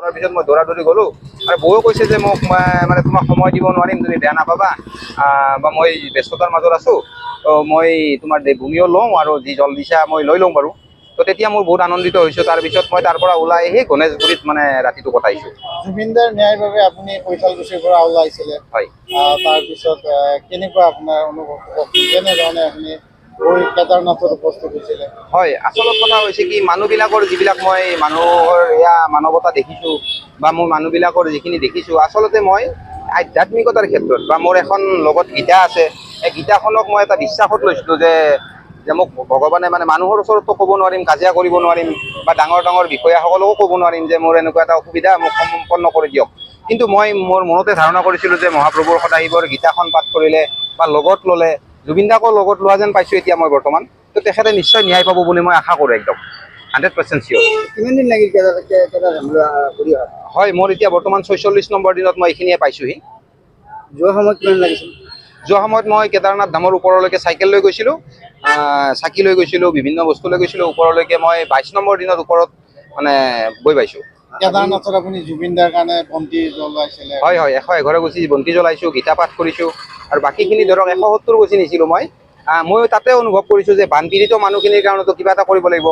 কৰাৰ পিছত মই দৌৰা-দৌৰি গ'লোঁ আৰু বৌয়ে কৈছে যে মোক মানে তোমাক সময় দিব নোৱাৰিম, তুমি বেয়া নাপাবা বা মই ব্যস্ততাৰ মাজত আছোঁ, তো মই তোমাৰ ভূমিও লওঁ আৰু যি জল দিছা মই লৈ লওঁ বাৰু। তো তেতিয়া মই বহুত আনন্দিত হৈছোঁ। তাৰপিছত মই তাৰ পৰা ওলাই আহি গণেশগুৰিত মানে ৰাতিটো কটাইছোঁ। জুবিনদাৰ ন্যায়ৰ বাবে আপুনি কৈঠালকুছিৰ পৰা ওলাইছিলে। হয়। তাৰপিছত কেনেকুৱা আপোনাৰ অনুভৱ, কেনেধৰণে আপুনি গৈ কেদাৰনাথত উপস্থিত হৈছিলে? হয়, আচলত কথা হৈছে কি মানুহবিলাকৰ যিবিলাক মই মানুহৰ এয়া মানৱতা দেখিছোঁ বা মোৰ মানুহবিলাকৰ যিখিনি দেখিছোঁ, আচলতে মই আধ্যাত্মিকতাৰ ক্ষেত্ৰত বা মোৰ এখন লগত গীতা আছে, এই গীতাখনক মই এটা বিশ্বাসত লৈছিলোঁ যে মোক ভগৱানে মানে মানুহৰ ওচৰততো ক'ব নোৱাৰিম, কাজিয়া কৰিব নোৱাৰিম বা ডাঙৰ ডাঙৰ বিষয়াসকলকো ক'ব নোৱাৰিম যে মোৰ এনেকুৱা এটা অসুবিধা, মোক সম্পন্ন কৰি দিয়ক। কিন্তু মই মোৰ মনতে ধাৰণা কৰিছিলোঁ যে মহাপ্ৰভুৰ সদাশিৱৰ গীতাখন পাঠ কৰিলে বা লগত ল'লে, জুবিন দাকো লগত লোৱা যেন পাইছোঁ এতিয়া মই বৰ্তমান। তো তেখেতে নিশ্চয় ন্যায় পাব বুলি মই আশা কৰোঁ একদম 100% চিয়'ৰ। কিমান দিন লাগিল ঘূৰি অহা? হয়, মোৰ এতিয়া বৰ্তমান 46 নম্বৰ দিনত মই এইখিনিয়ে পাইছোঁহি। যোৱা সময়ত কিমান লাগিছিল? যোৱা সময়ত মই কেদাৰনাথ ধামৰ ওপৰলৈকে চাইকেল লৈ গৈছিলোঁ, চাকি লৈ গৈছিলোঁ, বিভিন্ন বস্তু লৈ গৈছিলোঁ। ওপৰলৈকে মই 22 নম্বৰ দিনত ওপৰত মানে গৈ পাইছোঁ। কেদাৰনাথত আপুনি জুবিনদাৰ কাৰণে বন্তি জ্বলাইছিলে? হয় হয়, 100 গুচি বন্তি জ্বলাইছোঁ, গীতা পাঠ কৰিছোঁ আৰু বাকীখিনি ধৰক 170 গুচি নিছিলোঁ মই। মই তাতে অনুভৱ কৰিছোঁ যে বানপীড়িত মানুহখিনিৰ কাৰণেতো কিবা এটা কৰিব লাগিব।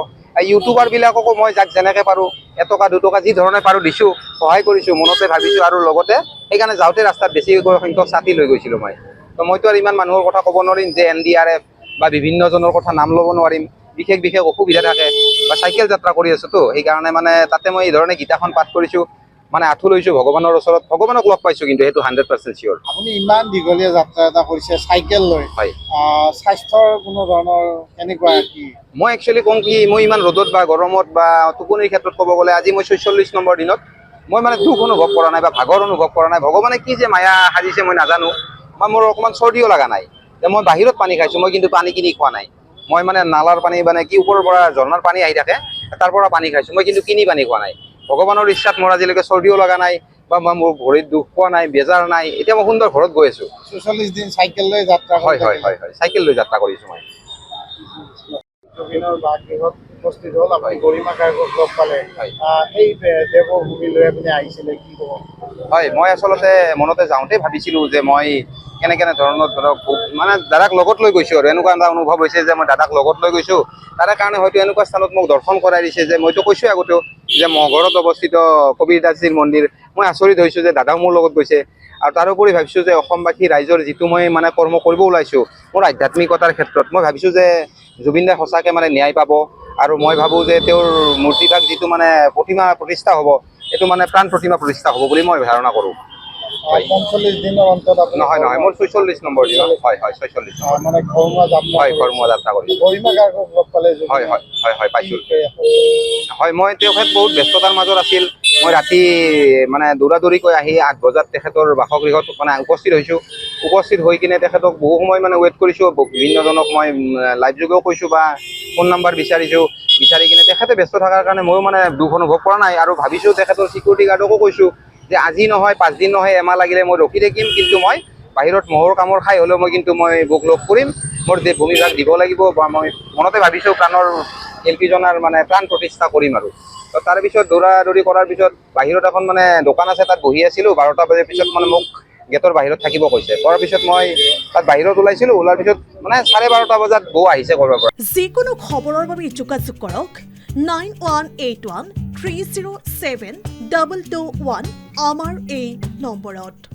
ইউটিউবাৰবিলাককো মই যাক যেনেকৈ পাৰোঁ, এটকা দুটকা যি ধৰণে পাৰোঁ দিছোঁ, সহায় কৰিছোঁ, মনতে ভাবিছোঁ। আৰু লগতে সেইকাৰণে যাওঁতে ৰাস্তাত বেছি সংখ্যক ছাতি লৈ গৈছিলোঁ মই। তো মইতো আৰু ইমান মানুহৰ কথা ক'ব নোৱাৰিম যে NDRF বা বিভিন্নজনৰ কথা নাম ল'ব নোৱাৰিম, বিশেষ বিশেষ অসুবিধা থাকে বা চাইকেল যাত্ৰা কৰি আছোঁতো, সেইকাৰণে মানে তাতে মই এই ধৰণে গীতাখন পাঠ কৰিছোঁ, মানে আঁঠু লৈছোঁ ভগৱানৰ ওচৰত, ভগৱানক লগ পাইছোঁ কিন্তু সেইটো 100% চিয়'ৰ। আপুনি ইমান দীঘলীয়া যাত্ৰা এটা কৰিছে চাইকেল লৈ, হয়। স্বাস্থ্যৰ কোনো ধৰণৰ কেনেকুৱা কি? মই একচুৱেলি কওঁ কি, মই ইমান ৰ'দত বা গৰমত বা টোপনিৰ ক্ষেত্ৰত ক'ব গ'লে আজি মই 46 নম্বৰ দিনত মই মানে দুখ অনুভৱ কৰা নাই বা ভাগৰ অনুভৱ কৰা নাই। ভগৱানে কি যে মায়া সাজিছে মই নাজানো, বা মোৰ অকণমান চৰ্দিও লগা নাই। মই বাহিৰত পানী খাইছোঁ, মই কিন্তু পানী কিনি খোৱা নাই। মই মানে নালাৰ পানী মানে কি ওপৰৰ পৰা ঝৰ্ণাৰ পানী আহি থাকে, তাৰ পৰা পানী খাইছোঁ, মই কিন্তু কিনি পানী খোৱা নাই। ভগৱানৰ ইচ্ছাত মোৰ আজিলৈকে চৰ্দিও লগা নাই বা মোৰ ভৰিত দুখ পোৱা নাই, বেজাৰ নাই। এতিয়া মই সুন্দৰ ঘৰত গৈ আছোঁ। 46 দিন চাইকেল লৈ যাত্ৰা কৰি হয়, চাইকেল লৈ যাত্ৰা কৰিছোঁ মই। জুবিনৰ বাসগৃহত উপস্থিত হ'ল, আপুনি গৰিমা গাৰ্গক লগ পালে। হয়। সেই দেৱভূমি লৈ আপুনি আহিছিলে, কি ক'ব? হয়, মই আচলতে মনতে যাওঁতেই ভাবিছিলোঁ যে মই কেনে ধৰণৰ ধৰক মানে দাদাক লগত লৈ গৈছোঁ আৰু এনেকুৱা এটা অনুভৱ হৈছে যে মই দাদাক লগত লৈ গৈছোঁ। তাৰে কাৰণে হয়তো এনেকুৱা স্থানত মোক দৰ্শন কৰাই দিছে যে মইতো কৈছোঁৱে আগতেও যে মগৰত অৱস্থিত কবিৰ দাসজীৰ মন্দিৰ। মই আচৰিত হৈছোঁ যে দাদাও মোৰ লগত গৈছে। আৰু তাৰোপৰি ভাবিছোঁ যে অসমবাসী ৰাইজৰ যিটো মই মানে কৰ্ম কৰিব ওলাইছোঁ মোৰ আধ্যাত্মিকতাৰ ক্ষেত্ৰত, মই ভাবিছোঁ যে জুবিন দাই সঁচাকৈ মানে ন্যায় পাব। আৰু মই ভাবোঁ যে তেওঁৰ মূৰ্তিভাগ যিটো মানে প্ৰতিমা প্ৰতিষ্ঠা হ'ব, এইটো মানে প্ৰাণ প্ৰতিমা প্ৰতিষ্ঠা হ'ব বুলি মই ধাৰণা কৰোঁ। 45 দিনৰ অন্তত আপুনি নহয়, মোৰ 46 নম্বৰ দিনত। হয়, 46 নম্বৰ। মানে ঘৰমুৱা যাত্ৰা হয়, কৰি কৰ্মযাত্ৰা যাত্ৰা কৰিছোঁ। গৰিমা গাৰ্গক লগ পালে হয়, জুবিনে? পাইছোঁ। হয়, মই তেখেত বহুত ব্যস্ততাৰ মাজত আছিল। মই ৰাতি মানে দৌৰা-দৌৰি কৰি আহি 8 বজাত তেখেতৰ বাসগৃহত মানে উপস্থিত হৈছোঁ। উপস্থিত হৈ কিনে তেখেতক বহু সময় মানে ৱেইট কৰিছোঁ। বিভিন্নজনক মই লাইভ যোগেও কৈছোঁ বা ফোন নাম্বাৰ বিচাৰিছোঁ। বিচাৰি কিনে তেখেতে ব্যস্ত থকাৰ কাৰণে ময়ো মানে দুখ অনুভৱ কৰা নাই আৰু ভাবিছোঁ তেখেতৰ চিকিউৰিটি গাৰ্ডকো কৈছোঁ যে আজি নহয়, 5 দিন নহয়, এমাহ লাগিলে মই ৰখি থাকিম, কিন্তু মই বাহিৰত মহৰ কামোৰ খাই হ'লেও মই কিন্তু মই বুক লগ কৰিম, মোৰ ভূমিভাগ দিব লাগিব বা মই মনতে ভাবিছোঁ প্ৰাণৰ শিল্পীজনাৰ মানে প্ৰাণ প্ৰতিষ্ঠা কৰিম আৰু। তো তাৰপিছত দৌৰা-দৌৰি কৰাৰ পিছত বাহিৰত এখন মানে দোকান আছে, তাত বহি আছিলোঁ। 12টা বজাৰ পিছত মানে মোক গেটৰ বাহিৰত থাকিব কৈছে। কৰাৰ পিছত মই তাত বাহিৰত ওলাইছিলোঁ, ওলোৱাৰ পিছত মানে 12:30 বজাত বৌ আহিছে কৰবাৰ পৰা। যিকোনো খবৰৰ বাবে যোগাযোগ কৰক 9181 307 221 আমাৰ এই নম্বৰত।